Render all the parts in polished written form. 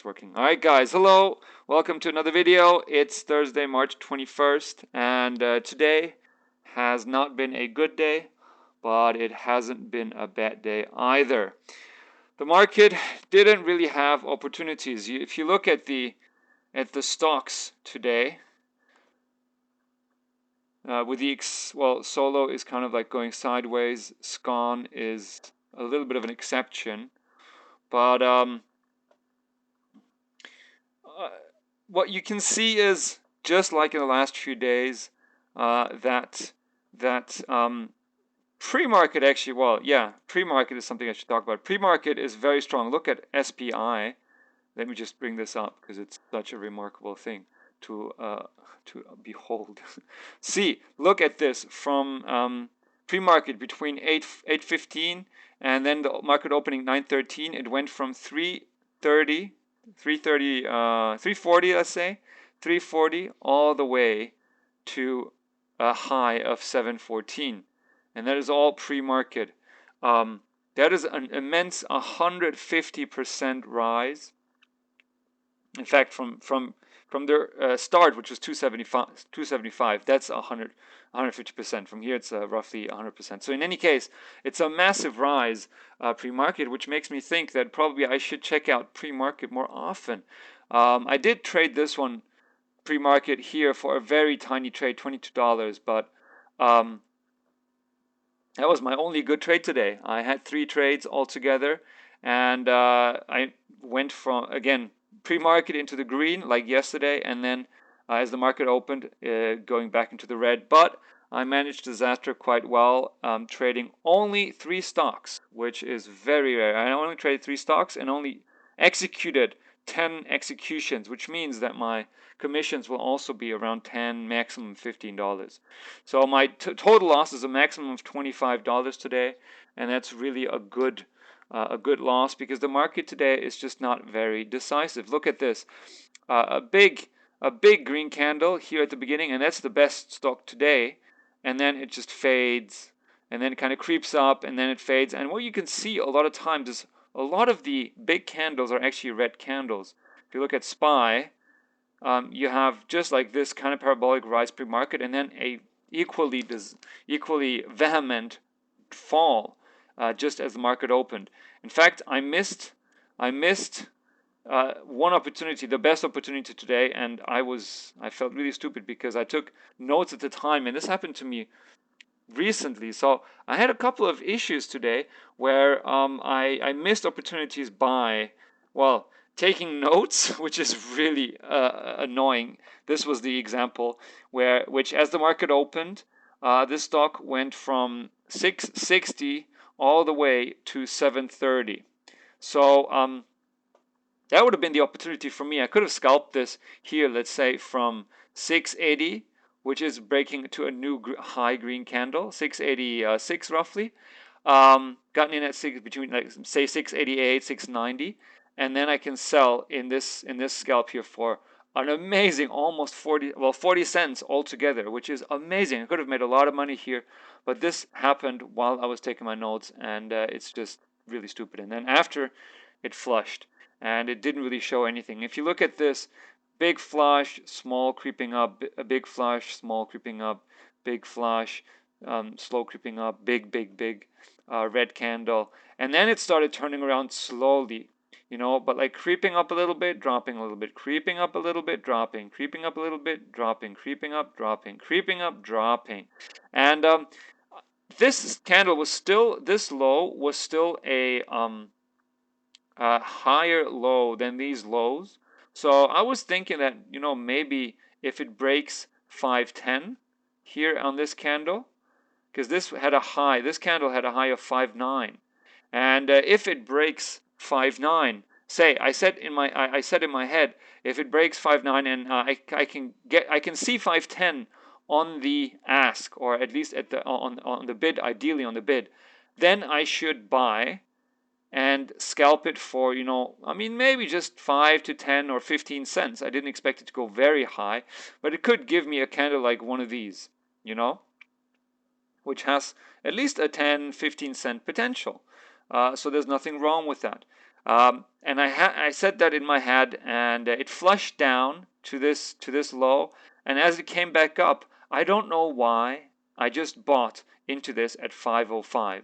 it's working. All right, guys. Hello. Welcome to another video. It's Thursday, March 21st, and today has not been a good day, but it hasn't been a bad day either. The market didn't really have opportunities. If you look at the stocks today, with the Solo is kind of like going sideways. Scon is a little bit of an exception, but what you can see is, just like in the last few days, that pre-market actually, pre-market is something I should talk about. Pre-market is very strong. Look at SPI. Let me just bring this up because it's such a remarkable thing to behold. See, look at this from pre-market between 8:15 and then the market opening 9:13. It went from 330, 340, let's say, 340 all the way to a high of 714, and that is all pre-market. That is an immense 150% rise. In fact, from their start, which was 275, that's 150%. From here, it's roughly 100%. So in any case, it's a massive rise pre-market, which makes me think that probably I should check out pre-market more often. I did trade this one pre-market here for a very tiny trade, $22, but that was my only good trade today. I had 3 trades altogether, and I went from, again, pre-market into the green like yesterday, and then as the market opened, going back into the red. But I managed disaster quite well, trading only 3 stocks, which is very rare. I only traded 3 stocks and only executed 10 executions, which means that my commissions will also be around 10, maximum $15. So my total loss is a maximum of $25 today, and that's really a good loss because the market today is just not very decisive. Look at this, a big green candle here at the beginning, and that's the best stock today, and then it just fades, and then it kind of creeps up, and then it fades. And what you can see a lot of times is a lot of the big candles are actually red candles. If you look at SPY, you have just like this kind of parabolic rise pre-market, and then a equally vehement fall just as the market opened. In fact, I missed one opportunity, the best opportunity today, and I felt really stupid because I took notes at the time, and this happened to me recently. So I had a couple of issues today where I missed opportunities by, well, taking notes, which is really annoying. This was the example which as the market opened, this stock went from 660 all the way to 730. So that would have been the opportunity for me. I could have scalped this here, let's say from 680, which is breaking to a new high green candle, 686 roughly. Gotten in at between, like, say 688, 690, and then I can sell in this scalp here for an amazing almost 40 cents altogether, which is amazing. I could have made a lot of money here, but this happened while I was taking my notes, and it's just really stupid. And then after, it flushed, and it didn't really show anything. If you look at this, big flush, small creeping up, a big flush, small creeping up, big flush, slow creeping up, big red candle, and then it started turning around slowly, but like creeping up a little bit, dropping a little bit, creeping up a little bit, dropping, creeping up a little bit, dropping, creeping up, dropping, creeping up, dropping. And this candle was still, this low was still a higher low than these lows. So I was thinking that, maybe if it breaks 510 here on this candle, because this candle had a high of 5.9, and if it breaks 5.9, say I said in my head, if it breaks 5.9 and I can see 5.10 on the ask, or at least at the on the bid, ideally on the bid, then I should buy and scalp it for, maybe just 5 to 10 or 15 cents. I didn't expect it to go very high, but it could give me a candle like one of these, which has at least a 10, 15 cent potential. So there's nothing wrong with that. And I said that in my head, and it flushed down to this low. And as it came back up, I don't know why, I just bought into this at 505.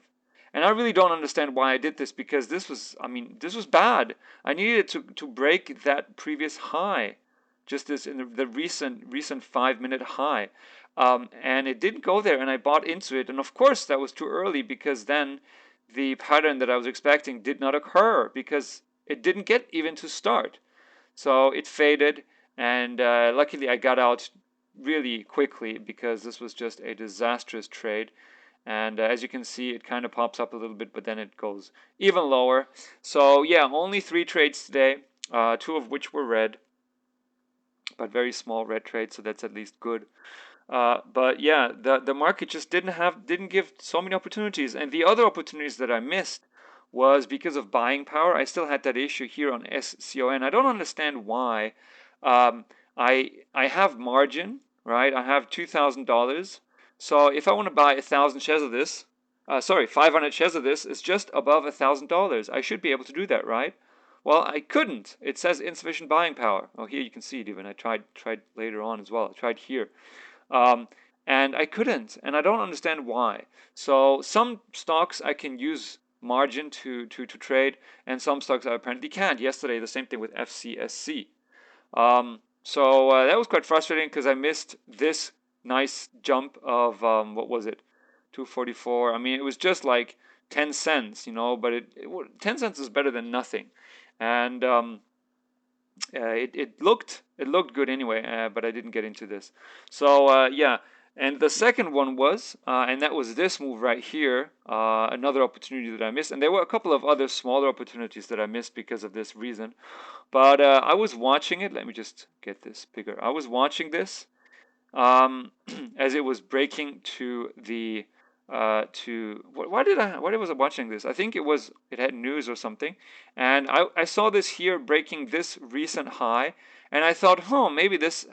And I really don't understand why I did this, because this was, I mean, this was bad. I needed to break that previous high, just this in the recent 5 minute high. And it didn't go there, and I bought into it. And of course, that was too early, because then the pattern that I was expecting did not occur, because it didn't get even to start. So it faded, and luckily I got out really quickly, because this was just a disastrous trade. And as you can see, it kind of pops up a little bit, but then it goes even lower. So yeah, only 3 trades today, 2 of which were red, but very small red trades, so that's at least good. But yeah, the market just didn't give so many opportunities, and the other opportunities that I missed was because of buying power. I still had that issue here on SCON. I don't understand why. Um, I have margin, right? I have $2,000. So if I want to buy 1,000 shares of this, sorry, 500 shares of this, is just above $1,000. I should be able to do that, right? Well, I couldn't. It says insufficient buying power. Oh, here you can see it even. I tried later on as well. I tried here. Um, and I couldn't, and I don't understand why. So some stocks I can use margin to trade, and some stocks I apparently can't. Yesterday, the same thing with FCSC. So that was quite frustrating, because I missed this nice jump of what was it, 244. I mean, it was just like 10 cents, but 10 cents is better than nothing. And it looked good anyway, but I didn't get into this. So yeah, and the second one was, and that was this move right here, another opportunity that I missed, and there were a couple of other smaller opportunities that I missed because of this reason. But I was watching it. Let me just get this bigger. I was watching this um, as it was breaking to the why was I watching this? I think it had news or something, and I saw this here breaking this recent high, and I thought, oh, maybe this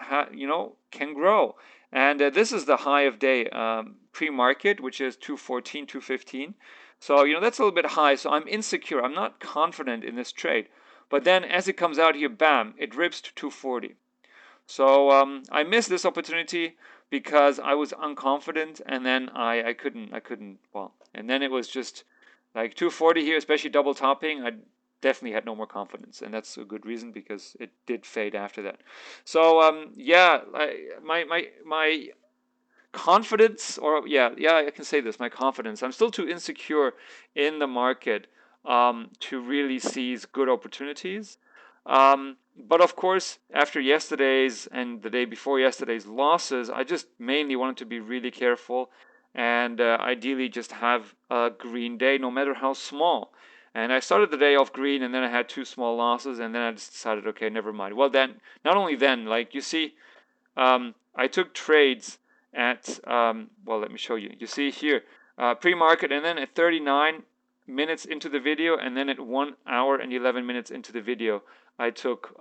can grow. And this is the high of day pre-market, which is 214, 215. So that's a little bit high. So I'm insecure. I'm not confident in this trade. But then as it comes out here, bam, it rips to 240. So I missed this opportunity because I was unconfident, and then I couldn't, well, and then it was just like 240 here, especially double topping. I definitely had no more confidence, and that's a good reason, because it did fade after that. So yeah, my confidence, or yeah, I can say this, my confidence, I'm still too insecure in the market to really seize good opportunities. But of course, after yesterday's and the day before yesterday's losses, I just mainly wanted to be really careful, and ideally just have a green day, no matter how small. And I started the day off green, and then I had 2 small losses, and then I just decided, okay, never mind. Well, then, not only then, like you see, I took trades at, well, let me show you. You see here, pre-market, and then at 39 minutes into the video, and then at 1 hour and 11 minutes into the video, I took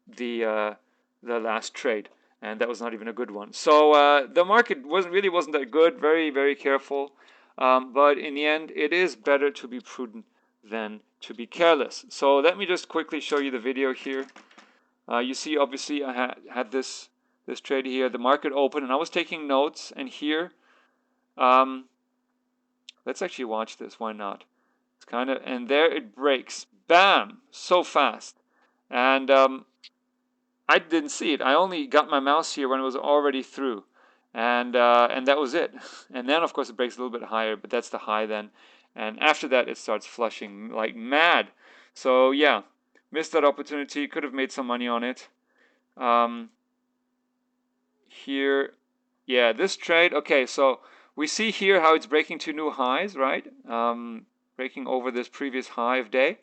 the last trade, and that was not even a good one. So the market wasn't that good. Very, very careful. But in the end, it is better to be prudent than to be careless. So let me just quickly show you the video here. You see, obviously, I had this trade here. The market opened, and I was taking notes. And here, let's actually watch this. Why not? It's kind of, and there it breaks. Bam! So fast. And I didn't see it. I only got my mouse here when it was already through, and that was it. And then, of course, it breaks a little bit higher, but that's the high then. And after that, it starts flushing like mad. So yeah, missed that opportunity. Could have made some money on it. Here, yeah, this trade. Okay, so we see here how it's breaking to new highs, right? Breaking over this previous high of day.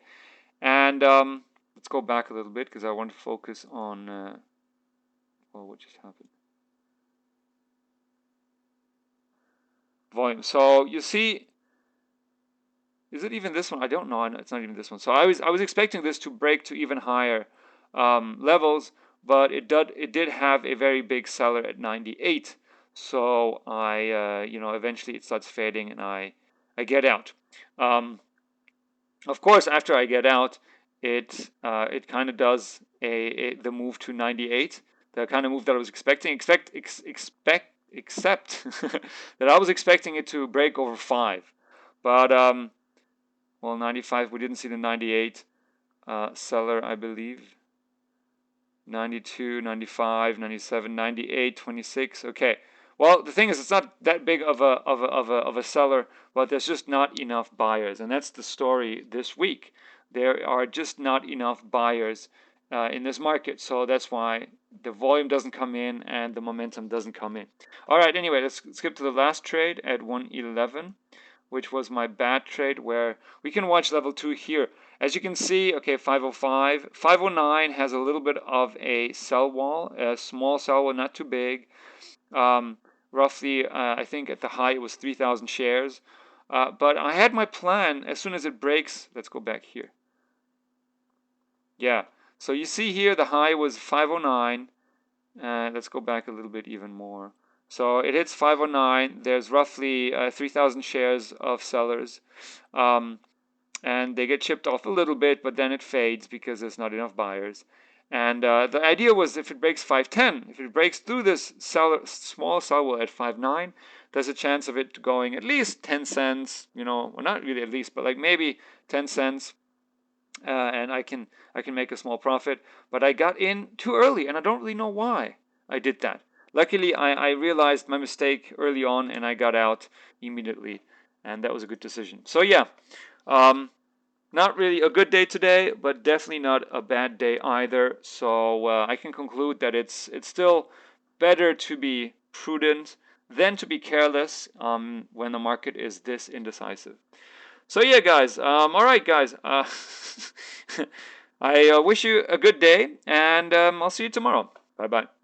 And let's go back a little bit, because I want to focus on well, what just happened? Volume. So you see, is it even this one? I don't know. I know it's not even this one. So I was expecting this to break to even higher levels, but it did have a very big seller at 98. So I eventually it starts fading, and I get out. Of course, after I get out, it kind of does the move to 98, the kind of move that I was expecting. Except that I was expecting it to break over 5, but well, 95, we didn't see the 98 seller, I believe. 92, 95, 97, 98, 26. Okay. Well, the thing is, it's not that big of a seller, but there's just not enough buyers, and that's the story this week. There are just not enough buyers in this market, so that's why the volume doesn't come in and the momentum doesn't come in. All right. Anyway, let's skip to the last trade at 111, which was my bad trade, where we can watch level 2 here. As you can see, okay, 505, 509 has a little bit of a sell wall, a small sell wall, not too big. Um, Roughly, I think at the high it was 3,000 shares. But I had my plan as soon as it breaks. Let's go back here. Yeah, so you see here the high was 509. Let's go back a little bit even more. So it hits 509. There's roughly 3,000 shares of sellers. And they get chipped off a little bit, but then it fades because there's not enough buyers. And the idea was if it breaks 510, if it breaks through this small sell wall at 5.9, there's a chance of it going at least 10 cents, well, not really at least, but like maybe 10 cents, and I can make a small profit. But I got in too early, and I don't really know why I did that. Luckily, I realized my mistake early on, and I got out immediately, and that was a good decision. So yeah, um, not really a good day today, but definitely not a bad day either. So I can conclude that it's still better to be prudent than to be careless when the market is this indecisive. So yeah, guys. All right, guys. I wish you a good day, and I'll see you tomorrow. Bye bye.